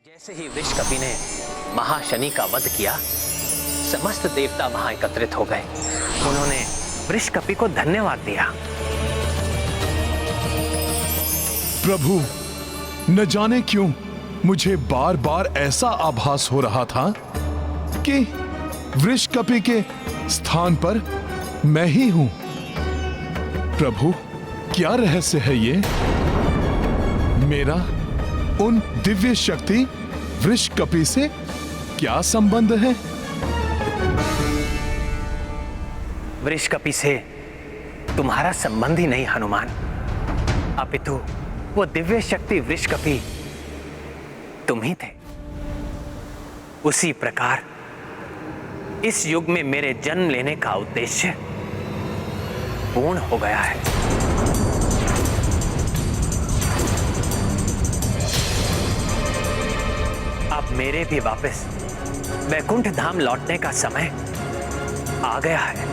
जैसे ही वृषकपि ने महाशनि का वध किया, समस्त देवता वहां एकत्रित हो गए। उन्होंने वृषकपि को धन्यवाद दिया। प्रभु, न जाने क्यों मुझे बार बार ऐसा आभास हो रहा था कि वृषकपि के स्थान पर मैं ही हूं। प्रभु, क्या रहस्य है ये? मेरा उन दिव्य शक्ति वृषकपि से क्या संबंध है? वृषकपि से तुम्हारा संबंध ही नहीं हनुमान, अपितु वो दिव्य शक्ति वृषकपि तुम ही थे। उसी प्रकार इस युग में मेरे जन्म लेने का उद्देश्य पूर्ण हो गया है। अब मेरे भी वापस वैकुंठ धाम लौटने का समय आ गया है।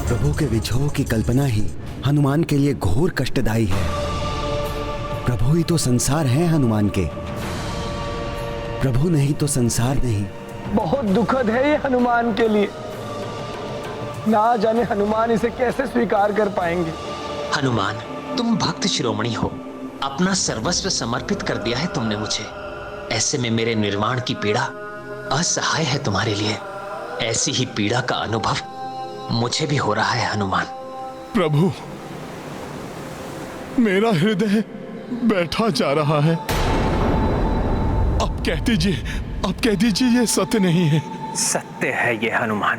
प्रभु के विजयों की कल्पना ही हनुमान के लिए घोर कष्टदायी है। प्रभु ही तो संसार है हनुमान के, प्रभु नहीं तो संसार नहीं। बहुत दुखद है ये हनुमान के लिए। ना जाने हनुमान इसे कैसे स्वीकार कर पाएंगे। हनुमान, तुम भक्त शिरोमणि हो, अपना सर्वस्व समर्पित कर दिया है तुमने मुझे। ऐसे में मेरे निर्वाण की पीड़ा असहाय है तुम्हारे लिए। ऐसी ही पीड़ा का अनुभव मुझे भी हो रहा है हनुमान। प्रभु, मेरा हृदय बैठा जा रहा है। अब कह दीजिए ये सत्य नहीं है। सत्य है ये हनुमान।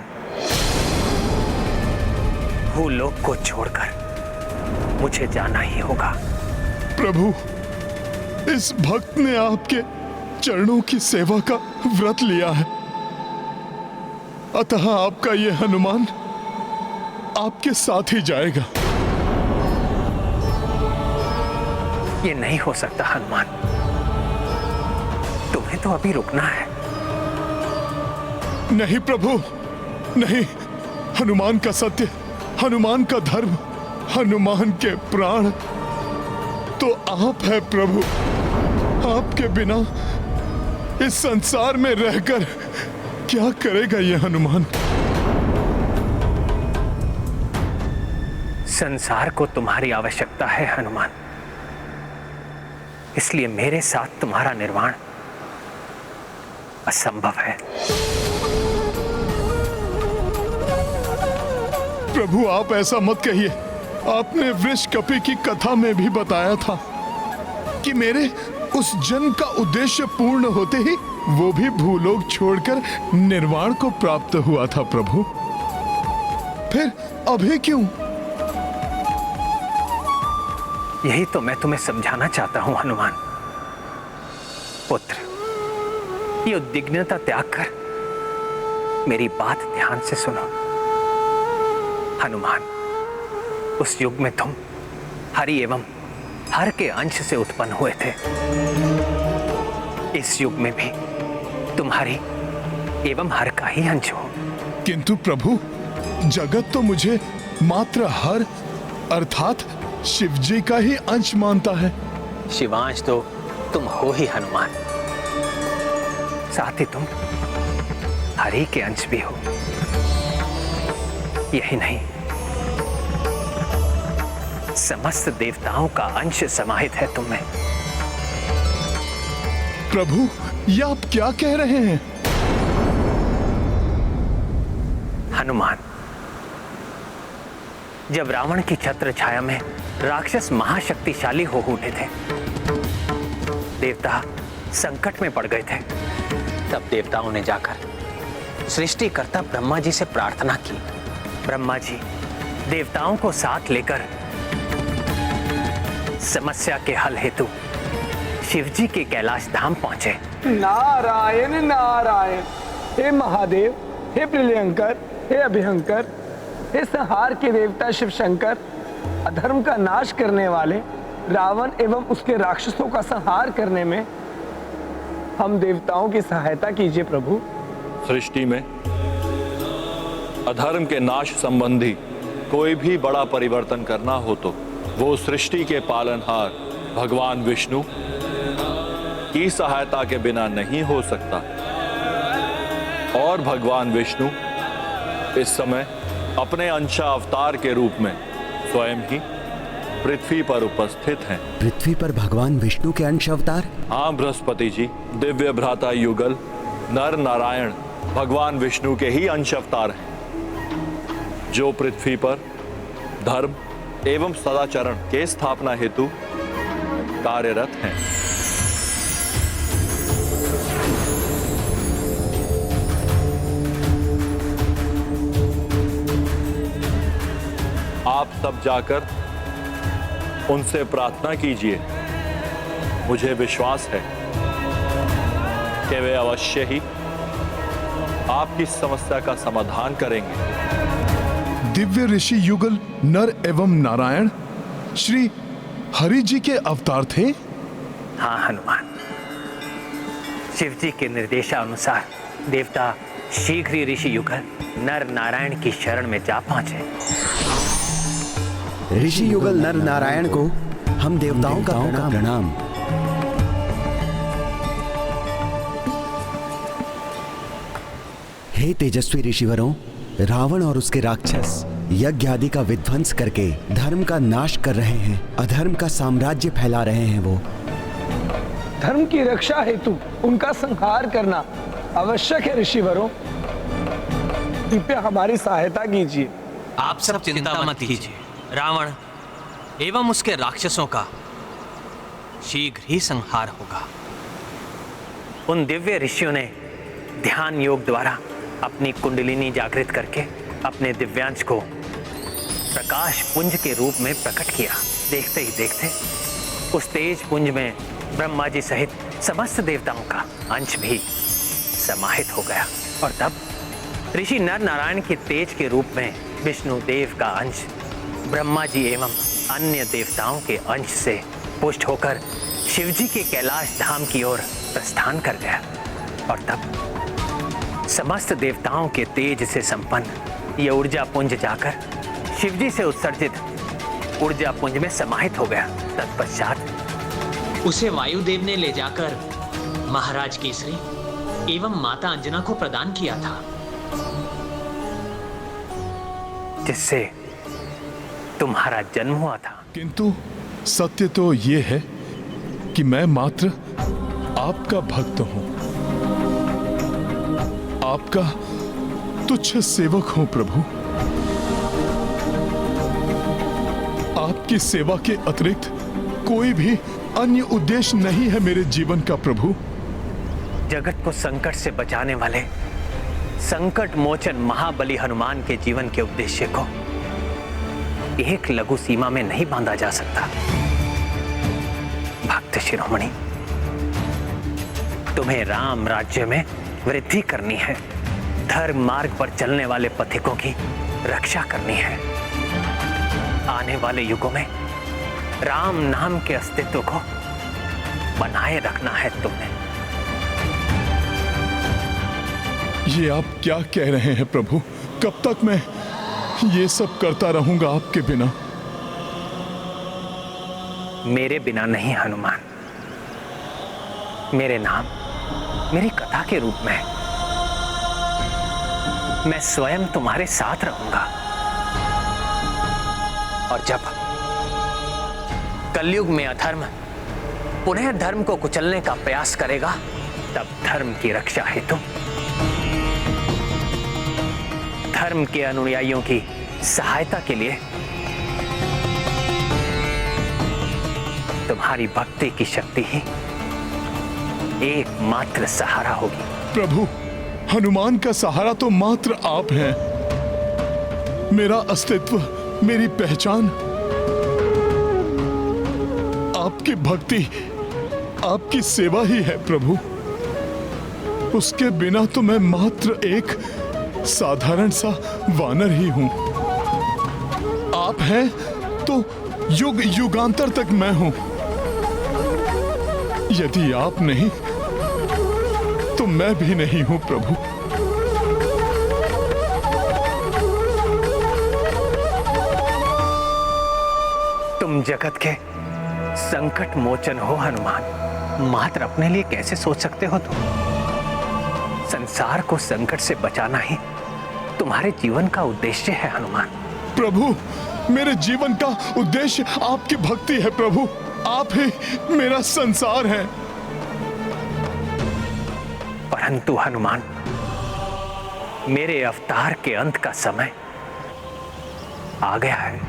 भूलोक को छोड़कर मुझे जाना ही होगा। प्रभु, इस भक्त ने आपके चरणों की सेवा का व्रत लिया है, अतः आपका ये हनुमान आपके साथ ही जाएगा। ये नहीं हो सकता हनुमान, तुम्हें तो अभी रुकना है। नहीं प्रभु, नहीं। हनुमान का सत्य, हनुमान का धर्म, हनुमान के प्राण तो आप है प्रभु। आपके बिना इस संसार में रहकर क्या करेगा ये हनुमान? संसार को तुम्हारी आवश्यकता है हनुमान, इसलिए मेरे साथ तुम्हारा निर्वाण असंभव है। प्रभु, आप ऐसा मत कहिए। आपने वृषकपि की कथा में भी बताया था कि मेरे उस जन्म का उद्देश्य पूर्ण होते ही वो भी भूलोक छोड़कर निर्वाण को प्राप्त हुआ था। प्रभु, फिर अभी क्यों? यही तो मैं तुम्हें समझाना चाहता हूं हनुमान। पुत्र, ये उद्विग्नता त्याग कर मेरी बात ध्यान से सुनो। हनुमान, उस युग में तुम हरि एवं हर के अंश से उत्पन्न हुए थे। इस युग में भी तुम हरि एवं हर का ही अंश हो। किंतु प्रभु, जगत तो मुझे मात्र हर अर्थात शिवजी का ही अंश मानता है। शिवांश तो तुम हो ही हनुमान, साथ ही तुम हरि के अंश भी हो। यही नहीं, समस्त देवताओं का अंश समाहित है तुम में। प्रभु, ये आप क्या कह रहे हैं? हनुमान, जब रावण की छत्र छाया में राक्षस महाशक्तिशाली हो उठे थे, देवता संकट में पड़ गए थे, तब देवताओं ने जाकर सृष्टिकर्ता ब्रह्मा जी से प्रार्थना की। ब्रह्मा जी देवताओं को साथ लेकर समस्या के हल हेतु शिवजी के कैलाश धाम पहुंचे। नारायण नारायण। हे महादेव, हे प्रियंकर, हे अभिहंकर, हे संहार के देवता शिव शंकर, अधर्म का नाश करने वाले रावण एवं उसके राक्षसों का संहार करने में हम देवताओं की सहायता कीजिए प्रभु। सृष्टि में अधर्म के नाश संबंधी कोई भी बड़ा परिवर्तन करना हो तो वो सृष्टि के पालनहार भगवान विष्णु की सहायता के बिना नहीं हो सकता और भगवान विष्णु इस समय अपने अंशा अवतार के रूप में स्वयं ही पृथ्वी पर उपस्थित हैं। पृथ्वी पर भगवान विष्णु के अंश अवतार? हाँ बृहस्पति जी, दिव्य भ्राता युगल नर नारायण भगवान विष्णु के ही अंश अवतार हैं, जो पृथ्वी पर धर्म एवं सदाचरण के स्थापना हेतु कार्यरत हैं। आप सब जाकर उनसे प्रार्थना कीजिए। मुझे विश्वास है कि वे अवश्य ही आपकी समस्या का समाधान करेंगे। दिव्य ऋषि युगल नर एवं नारायण श्री हरि जी के अवतार थे? हाँ हनुमान, शिव जी के निर्देशानुसार देवता शीघ्र ही ऋषि युगल नर नारायण की शरण में जा पहुंचे। ऋषि युगल नर नारायण को हम देवताओं का प्रणाम। हे तेजस्वी ऋषिवरों, रावण और उसके राक्षस यज्ञ आदि का विध्वंस करके धर्म का नाश कर रहे हैं, अधर्म का साम्राज्य फैला रहे हैं। वो धर्म की रक्षा हेतु उनका संहार करना आवश्यक है। ऋषिवरों, कृपया हमारी सहायता कीजिए। आप सब चिंता मत कीजिए, रावण एवं उसके राक्षसों का शीघ्र ही संहार होगा। उन दिव्य ऋषियों ने ध्यान योग द्वारा अपनी कुंडलिनी जागृत करके अपने दिव्यांश को प्रकाश पुंज के रूप में प्रकट किया। देखते ही देखते उस तेज पुंज में ब्रह्मा जी सहित समस्त देवताओं का अंश भी समाहित हो गया और तब ऋषि नर नारायण के तेज के रूप में विष्णु देव का अंश ब्रह्मा जी एवं अन्य देवताओं के अंश से पुष्ट होकर शिवजी के कैलाश धाम की ओर प्रस्थान कर गया और तब समस्त देवताओं के तेज से संपन्न यह ऊर्जा पुंज जाकर शिवजी से उत्सर्जित ऊर्जा पुंज में समाहित हो गया। तत्पश्चात उसे वायुदेव ने ले जाकर महाराज केसरी एवं माता अंजना को प्रदान किया था, जिससे तुम्हारा जन्म हुआ था। किंतु सत्य तो ये है कि मैं मात्र आपका भक्त हूं, आपका तुच्छ सेवक हूं प्रभु। आपकी सेवा के अतिरिक्त कोई भी अन्य उद्देश्य नहीं है मेरे जीवन का प्रभु। जगत को संकट से बचाने वाले संकट मोचन महाबली हनुमान के जीवन के उद्देश्य को एक लघु सीमा में नहीं बांधा जा सकता। भक्त शिरोमणि, तुम्हें राम राज्य में वृद्धि करनी है, धर्म मार्ग पर चलने वाले पथिकों की रक्षा करनी है। आने वाले युगों में राम नाम के अस्तित्व को बनाए रखना है तुम्हें। ये आप क्या कह रहे हैं प्रभु? कब तक मैं ये सब करता रहूंगा आपके बिना? मेरे बिना नहीं हनुमान, मेरे नाम मेरी कथा के रूप में मैं स्वयं तुम्हारे साथ रहूंगा। और जब कलयुग में अधर्म पुनः धर्म को कुचलने का प्रयास करेगा, तब धर्म की रक्षा हेतु धर्म के अनुयायियों की सहायता के लिए तुम्हारी भक्ति की शक्ति ही एकमात्र सहारा होगी। प्रभु, हनुमान का सहारा तो मात्र आप हैं। मेरा अस्तित्व, मेरी पहचान आपकी भक्ति, आपकी सेवा ही है प्रभु। उसके बिना तो मैं मात्र एक साधारण सा वानर ही हूं। आप हैं तो युग युगांतर तक मैं हूं। यदि आप नहीं तो मैं भी नहीं हूं प्रभु। तुम जगत के संकट मोचन हो हनुमान। मात्र अपने लिए कैसे सोच सकते हो तुम? संसार को संकट से बचाना ही तुम्हारे जीवन का उद्देश्य है हनुमान। प्रभु, मेरे जीवन का उद्देश्य आपकी भक्ति है प्रभु। आप ही मेरा संसार है। परंतु हनुमान, मेरे अवतार के अंत का समय आ गया है।